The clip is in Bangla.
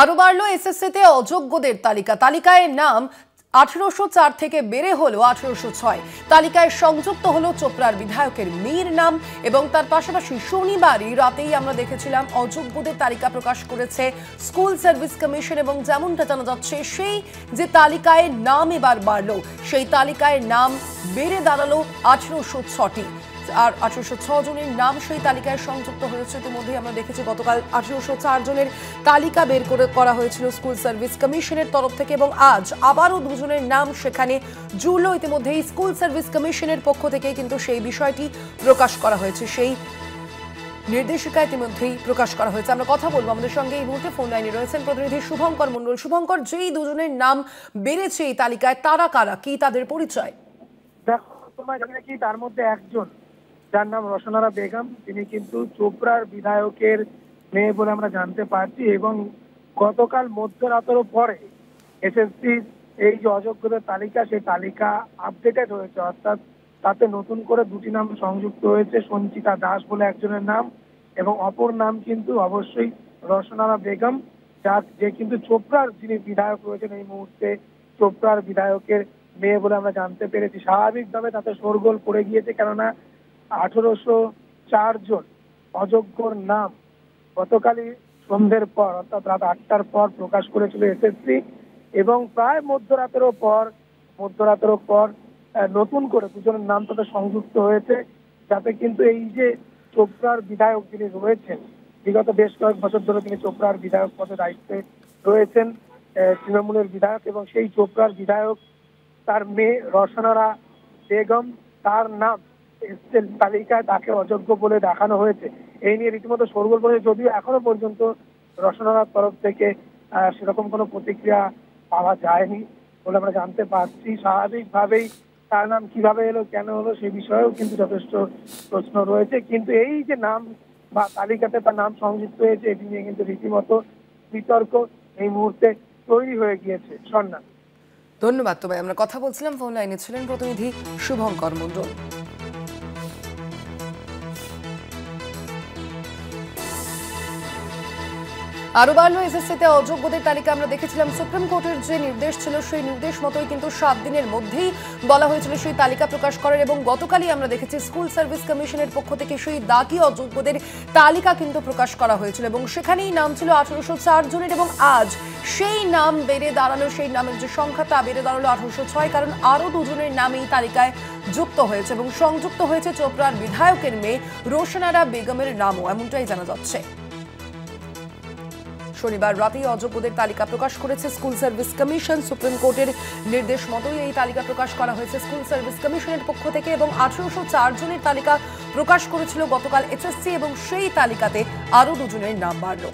আরো বাড়ল এসএসসিতে অযোগ্যদের তালিকায় নাম 1804 থেকে বেড়ে হলো 1806। তালিকায় সংযুক্ত হলো চোপড়ার বিধায়কের মেয়ের নাম এবং তার পাশাপাশি শনিবারই রাতেই আমরা দেখেছিলাম অযোগ্যদের তালিকা প্রকাশ করেছে স্কুল সার্ভিস কমিশন এবং যেমনটা জানা যাচ্ছে সেই যে তালিকায় নাম এবার বাড়লো সেই তালিকায় নাম বেড়ে দাঁড়ালো 1806টি আর 1806 জনের নাম সেই তালিকায় সংযুক্ত হয়েছে। ইতিমধ্যেই আমরা দেখেছি গতকাল 1804 জনের তালিকা বের করা হয়েছিল স্কুল সার্ভিস কমিশনের তরফ থেকে এবং আজ আবারও দুজনের নাম সেখানে জুড়লো। ইতিমধ্যেই স্কুল সার্ভিস কমিশনের পক্ষ থেকে কিন্তু সেই বিষয়টি প্রকাশ করা হয়েছে, সেই নির্দেশিকা ইতিমধ্যেই প্রকাশ করা হয়েছে। আমরা কথা বলবো, আমাদের সঙ্গে এই মুহূর্তে ফোন লাইনে রয়েছেন প্রতিনিধি শুভঙ্কর মণ্ডল। শুভঙ্কর, যেই দুজনের নাম বেড়েছে এই তালিকায় তারা কারা, কি তাদের পরিচয়? দেখো, তোমার জানি কি তার মধ্যে একজন যার নাম রসনারা বেগম, তিনি কিন্তু চোপড়ার বিধায়কের মেয়ে বলে আমরা জানতে পারছি এবং গতকাল মধ্যরাতেরও পরে এসএসসি এই যে অযোগ্যদের তালিকা সেই তালিকা আপডেটেড হয়েছে, অর্থাৎ তাতে নতুন করে দুটি নাম সংযুক্ত হয়েছে। সঞ্চিতা দাস বলে একজনের নাম এবং অপর নাম কিন্তু অবশ্যই রসনারা বেগম, যে কিন্তু চোপড়ার যিনি বিধায়ক রয়েছেন এই মুহূর্তে চোপড়ার বিধায়কের মেয়ে বলে আমরা জানতে পেরেছি। স্বাভাবিকভাবে তাতে শোরগোল পড়ে গিয়েছে, কেননা 1804 জন অযোগ্যর নাম গতকালই সন্ধ্যের পর অর্থাৎ রাত 8টার পর প্রকাশ করেছিল এসএসসি এবং প্রায় মধ্যরাতেরও পর নতুন করে দুজনের নাম তাতে সংযুক্ত হয়েছে, যাতে কিন্তু এই যে চোপড়ার বিধায়ক যিনি রয়েছেন বিগত বেশ কয়েক বছর ধরে তিনি চোপড়ার বিধায়ক পদে দায়িত্বে রয়েছেন, তৃণমূলের বিধায়ক, এবং সেই চোপড়ার বিধায়ক তার মেয়ে রসনারা বেগম, তার নাম তালিকায় তাকে অযোগ্য বলে দেখানো হয়েছে। এই নিয়ে রীতিমতো শোরগোল পড়েছে, যদিও এখনো পর্যন্ত রসনারার তরফ থেকে সেরকম কোনো প্রতিক্রিয়া পাওয়া যায়নি বলে আমরা জানতে পারছি। স্বাভাবিকভাবেই তার নাম কিভাবে এলো, কেন হলো, সেই বিষয়েও কিন্তু যথেষ্ট প্রশ্ন রয়েছে। কিন্তু এই যে নাম বা তালিকাতে তার নাম সংযুক্ত হয়েছে এটি নিয়ে কিন্তু রীতিমতো বিতর্ক এই মুহূর্তে তৈরি হয়ে গিয়েছে। স্বর্ণা, ধন্যবাদ তোমায়। আমরা কথা বলছিলাম, ফোন লাইনে ছিলেন প্রতিনিধি শুভঙ্কর মণ্ডল। আরো বাড়লো এসএসসিতে অযোগ্যদের তালিকা। আমরা দেখেছিলাম সুপ্রিম কোর্টের যে নির্দেশ ছিল সেই নির্দেশ মতোই কিন্তু 7 দিনের মধ্যেই বলা হয়েছিল সেই তালিকা প্রকাশ করার এবং গতকালই আমরা দেখেছি স্কুল সার্ভিস কমিশনের পক্ষ থেকে সেই দাগি অযোগ্যদের তালিকা কিন্তু প্রকাশ করা হয়েছিল এবং সেখানেই নাম ছিল 1804 জনের এবং আজ সেই নাম বেড়ে দাঁড়ালো, সেই নামের যে সংখ্যা তা বেড়ে দাঁড়ালো 1806, কারণ আরো দুজনের নাম এই তালিকায় যুক্ত হয়েছে এবং সংযুক্ত হয়েছে চোপড়ার বিধায়কের মেয়ে রসনারা বেগমের নামও, এমনটাই জানা যাচ্ছে। শনিবার রাতেই অযোগ্যদের তালিকা প্রকাশ করেছে স্কুল সার্ভিস কমিশন। সুপ্রিম কোর্টের নির্দেশ মতোই এই তালিকা প্রকাশ করা হয়েছে স্কুল সার্ভিস কমিশনের পক্ষ থেকে এবং 1804 জনের তালিকা প্রকাশ করেছিল গতকাল এসএসসি এবং সেই তালিকাতে আরো দুজনের নাম বাড়ল।